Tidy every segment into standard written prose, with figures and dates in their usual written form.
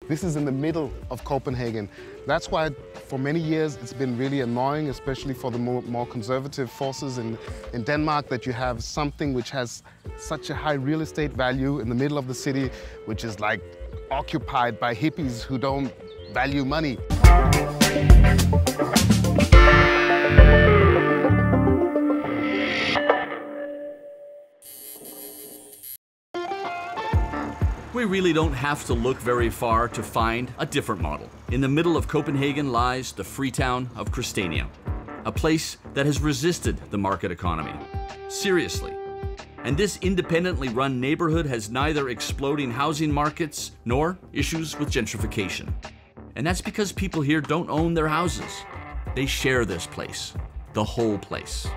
This is in the middle of Copenhagen. That's why for many years it's been really annoying, especially for the more conservative forces in Denmark, that you have something which has such a high real estate value in the middle of the city, which is like occupied by hippies who don't value money. We really don't have to look very far to find a different model. In the middle of Copenhagen lies the free town of Christiania, a place that has resisted the market economy. Seriously. And this independently run neighborhood has neither exploding housing markets nor issues with gentrification. And that's because people here don't own their houses. They share this place, the whole place.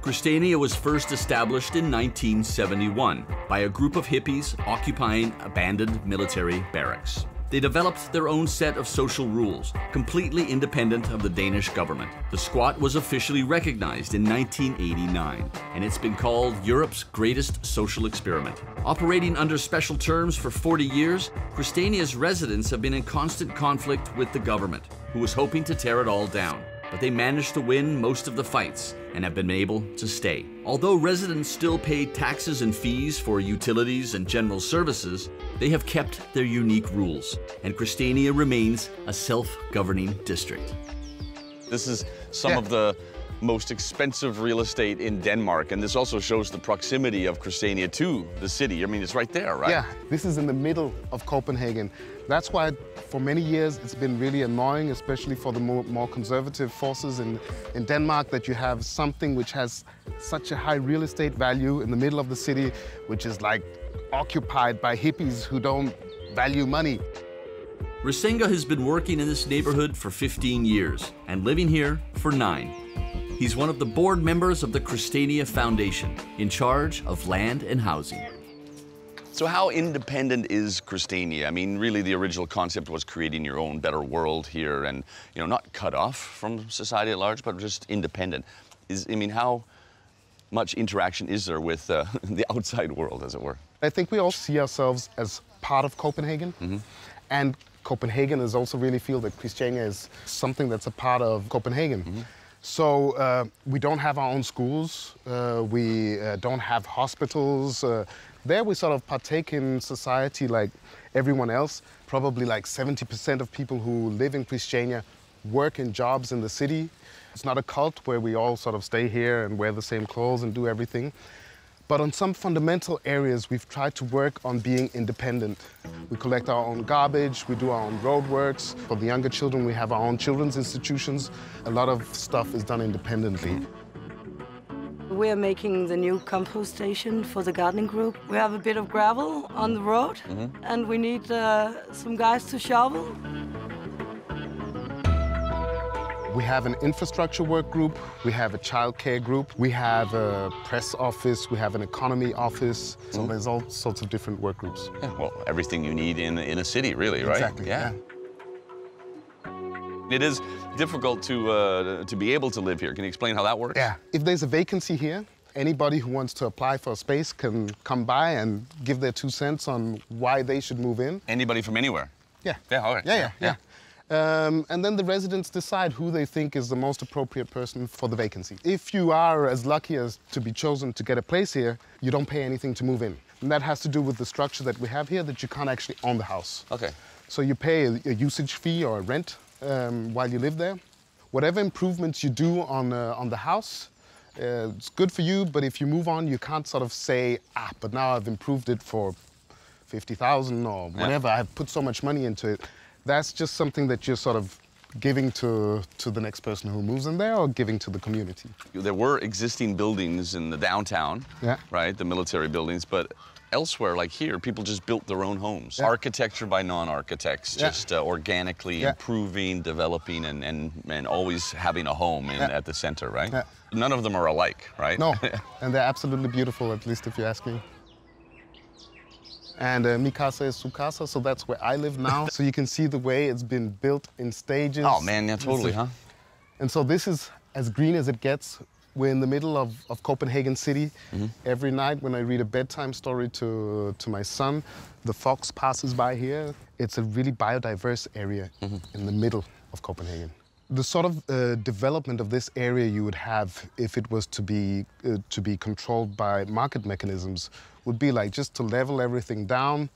Christiania was first established in 1971 by a group of hippies occupying abandoned military barracks. They developed their own set of social rules, completely independent of the Danish government. The squat was officially recognized in 1989, and it's been called Europe's greatest social experiment. Operating under special terms for 40 years, Christiania's residents have been in constant conflict with the government, who was hoping to tear it all down. But they managed to win most of the fights and have been able to stay. Although residents still pay taxes and fees for utilities and general services, they have kept their unique rules, and Christiania remains a self-governing district. This is some of the most expensive real estate in Denmark, and this also shows the proximity of Christiania to the city. I mean, it's right there, right? Yeah, this is in the middle of Copenhagen. That's why for many years it's been really annoying, especially for the more conservative forces in Denmark, that you have something which has such a high real estate value in the middle of the city, which is like occupied by hippies who don't value money. Risenga has been working in this neighborhood for 15 years and living here for 9. He's one of the board members of the Christiania Foundation, in charge of land and housing. So how independent is Christiania? I mean, really the original concept was creating your own better world here and, you know, not cut off from society at large, but just independent. How much interaction is there with the outside world, as it were? I think we all see ourselves as part of Copenhagen. And Copenhagen is also really feel that Christiania is something that's a part of Copenhagen. So we don't have our own schools, we don't have hospitals. There we sort of partake in society like everyone else. Probably like 70% of people who live in Christiania work in jobs in the city. It's not a cult where we all sort of stay here and wear the same clothes and do everything. But on some fundamental areas, we've tried to work on being independent. We collect our own garbage, we do our own roadworks. For the younger children, we have our own children's institutions. A lot of stuff is done independently. We are making the new compost station for the gardening group. We have a bit of gravel on the road, and we need some guys to shovel. We have an infrastructure work group, we have a childcare group, we have a press office, we have an economy office. So there's all sorts of different work groups. Yeah, well, everything you need in a city, really, right? Exactly, yeah. It is difficult to be able to live here. Can you explain how that works? Yeah. If there's a vacancy here, anybody who wants to apply for a space can come by and give their 2 cents on why they should move in. Anybody from anywhere? Yeah. Yeah, all right. Yeah. And then the residents decide who they think is the most appropriate person for the vacancy. If you are as lucky as to be chosen to get a place here, you don't pay anything to move in. And that has to do with the structure that we have here, that you can't actually own the house. Okay. So you pay a usage fee or a rent while you live there. Whatever improvements you do on the house, it's good for you, but if you move on, you can't sort of say, but now I've improved it for 50,000 or whatever, I've put so much money into it. That's just something that you're sort of giving to the next person who moves in there or giving to the community. There were existing buildings in the downtown, right, the military buildings, but elsewhere, like here, people just built their own homes. Architecture by non-architects, just organically improving, developing, and always having a home at the center, right? None of them are alike, right? No, and they're absolutely beautiful, at least if you ask me. And mi casa is su casa, so that's where I live now. So you can see the way it's been built in stages. Oh man, yeah, totally, huh? And so this is as green as it gets. We're in the middle of Copenhagen city. Every night when I read a bedtime story to my son, the fox passes by here. It's a really biodiverse area in the middle of Copenhagen. The sort of development of this area you would have if it was to be controlled by market mechanisms would be like just to level everything down,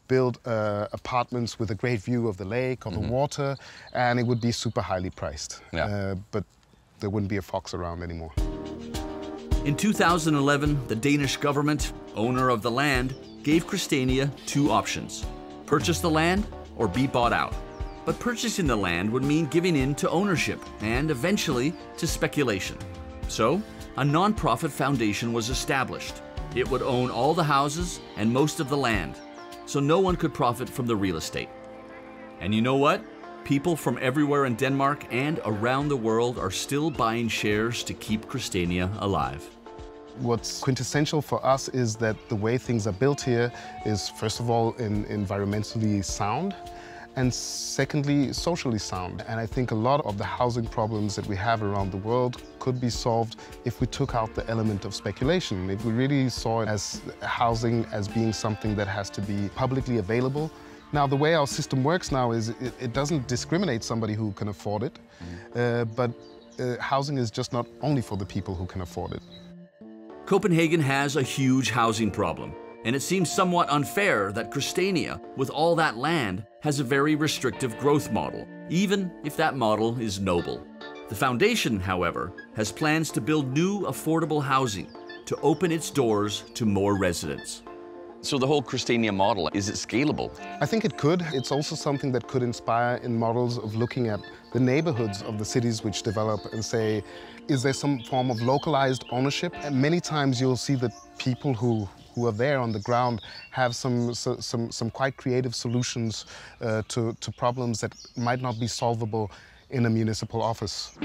build apartments with a great view of the lake or the water, and it would be super highly priced. Yeah. But there wouldn't be a fox around anymore. In 2011, the Danish government, owner of the land, gave Christiania two options: purchase the land or be bought out. But purchasing the land would mean giving in to ownership and eventually to speculation. So, a non-profit foundation was established. It would own all the houses and most of the land, so no one could profit from the real estate. And you know what? People from everywhere in Denmark and around the world are still buying shares to keep Christiania alive. What's quintessential for us is that the way things are built here is, first of all, environmentally sound, and secondly, socially sound. And I think a lot of the housing problems that we have around the world could be solved if we took out the element of speculation. If we really saw it as housing as being something that has to be publicly available. Now, the way our system works now is it doesn't discriminate somebody who can afford it, but housing is just not only for the people who can afford it. Copenhagen has a huge housing problem, and it seems somewhat unfair that Christiania, with all that land, has a very restrictive growth model, even if that model is noble. The foundation, however, has plans to build new affordable housing to open its doors to more residents. So the whole Christiania model, is it scalable? I think it could. It's also something that could inspire in models of looking at the neighborhoods of the cities which develop and say, is there some form of localized ownership? And many times you'll see that people who are there on the ground have some quite creative solutions to problems that might not be solvable in a municipal office.